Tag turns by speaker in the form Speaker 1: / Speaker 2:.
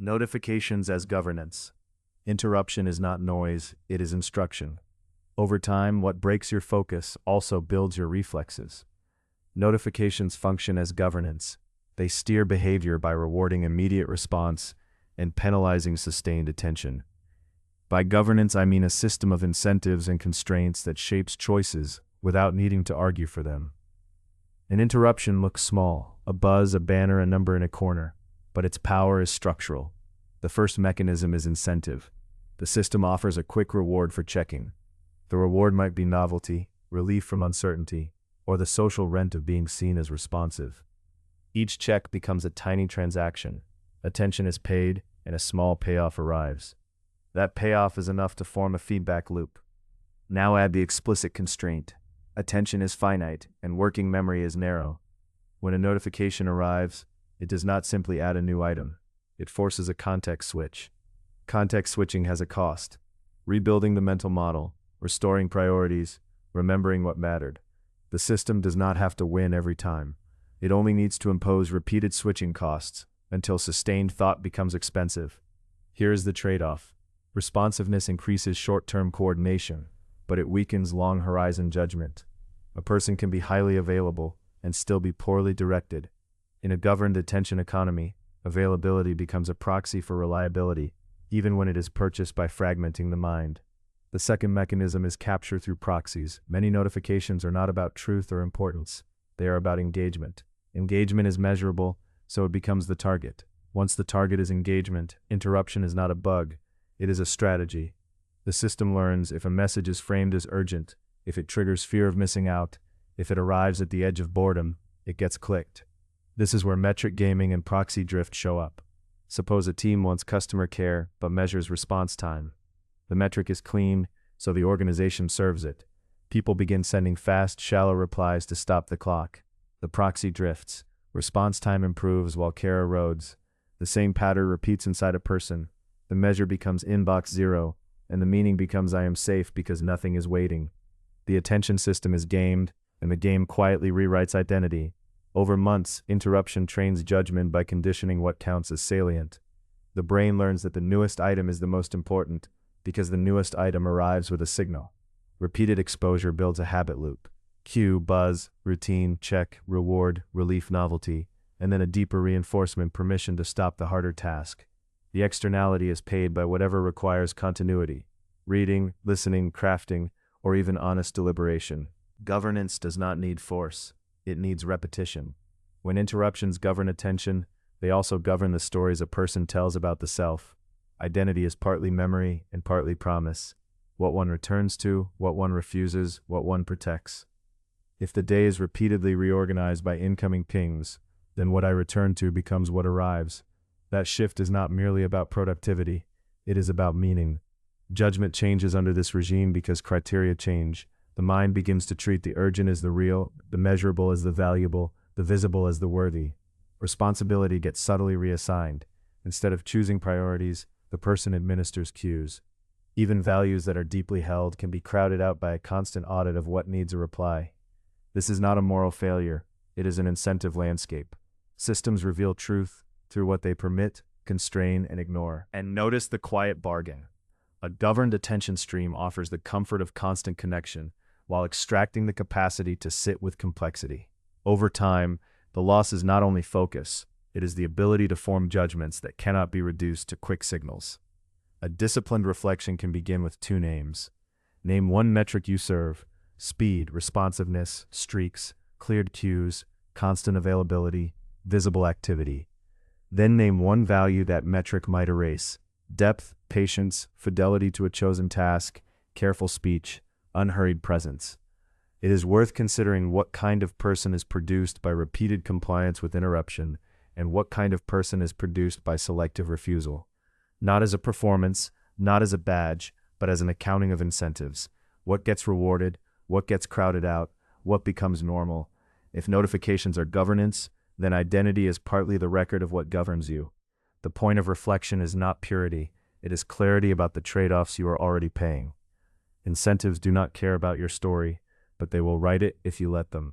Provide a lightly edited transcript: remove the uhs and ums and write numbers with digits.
Speaker 1: Notifications as governance. Interruption is not noise, it is instruction. Over time, what breaks your focus also builds your reflexes. Notifications function as governance. They steer behavior by rewarding immediate response and penalizing sustained attention. By governance, I mean a system of incentives and constraints that shapes choices without needing to argue for them. An interruption looks small, a buzz, a banner, a number in a corner, but its power is structural. The first mechanism is incentive. The system offers a quick reward for checking. The reward might be novelty, relief from uncertainty, or the social rent of being seen as responsive. Each check becomes a tiny transaction. Attention is paid, and a small payoff arrives. That payoff is enough to form a feedback loop. Now add the explicit constraint. Attention is finite, and working memory is narrow. When a notification arrives, it does not simply add a new item. It forces a context switch. Context switching has a cost. Rebuilding the mental model, restoring priorities, remembering what mattered. The system does not have to win every time. It only needs to impose repeated switching costs until sustained thought becomes expensive. Here is the trade-off. Responsiveness increases short-term coordination, but it weakens long-horizon judgment. A person can be highly available and still be poorly directed. In a governed attention economy, availability becomes a proxy for reliability, even when it is purchased by fragmenting the mind. The second mechanism is capture through proxies. Many notifications are not about truth or importance. They are about engagement. Engagement is measurable, so it becomes the target. Once the target is engagement, interruption is not a bug. It is a strategy. The system learns if a message is framed as urgent, if it triggers fear of missing out, if it arrives at the edge of boredom, it gets clicked. This is where metric gaming and proxy drift show up. Suppose a team wants customer care but measures response time. The metric is clean, so the organization serves it. People begin sending fast, shallow replies to stop the clock. The proxy drifts. Response time improves while care erodes. The same pattern repeats inside a person. The measure becomes inbox zero, and the meaning becomes I am safe because nothing is waiting. The attention system is gamed, and the game quietly rewrites identity. Over months, interruption trains judgment by conditioning what counts as salient. The brain learns that the newest item is the most important, because the newest item arrives with a signal. Repeated exposure builds a habit loop. Cue, buzz, routine, check, reward, relief, novelty, and then a deeper reinforcement, permission to stop the harder task. The externality is paid by whatever requires continuity. Reading, listening, crafting, or even honest deliberation. Governance does not need force. It needs repetition. When interruptions govern attention, they also govern the stories a person tells about the self. Identity is partly memory and partly promise. What one returns to, what one refuses, what one protects. If the day is repeatedly reorganized by incoming pings, then what I return to becomes what arrives. That shift is not merely about productivity, it is about meaning. Judgment changes under this regime because criteria change. The mind begins to treat the urgent as the real, the measurable as the valuable, the visible as the worthy. Responsibility gets subtly reassigned. Instead of choosing priorities, the person administers cues. Even values that are deeply held can be crowded out by a constant audit of what needs a reply. This is not a moral failure, it is an incentive landscape. Systems reveal truth through what they permit, constrain, and ignore. And notice the quiet bargain. A governed attention stream offers the comfort of constant connection, while extracting the capacity to sit with complexity. Over time, the loss is not only focus, it is the ability to form judgments that cannot be reduced to quick signals. A disciplined reflection can begin with two names. Name one metric you serve: speed, responsiveness, streaks, cleared cues, constant availability, visible activity. Then name one value that metric might erase: depth, patience, fidelity to a chosen task, careful speech, unhurried presence. It is worth considering what kind of person is produced by repeated compliance with interruption, and what kind of person is produced by selective refusal. Not as a performance, not as a badge, but as an accounting of incentives. What gets rewarded, what gets crowded out, what becomes normal. If notifications are governance, then identity is partly the record of what governs you. The point of reflection is not purity, it is clarity about the trade-offs you are already paying. Incentives do not care about your story, but they will write it if you let them.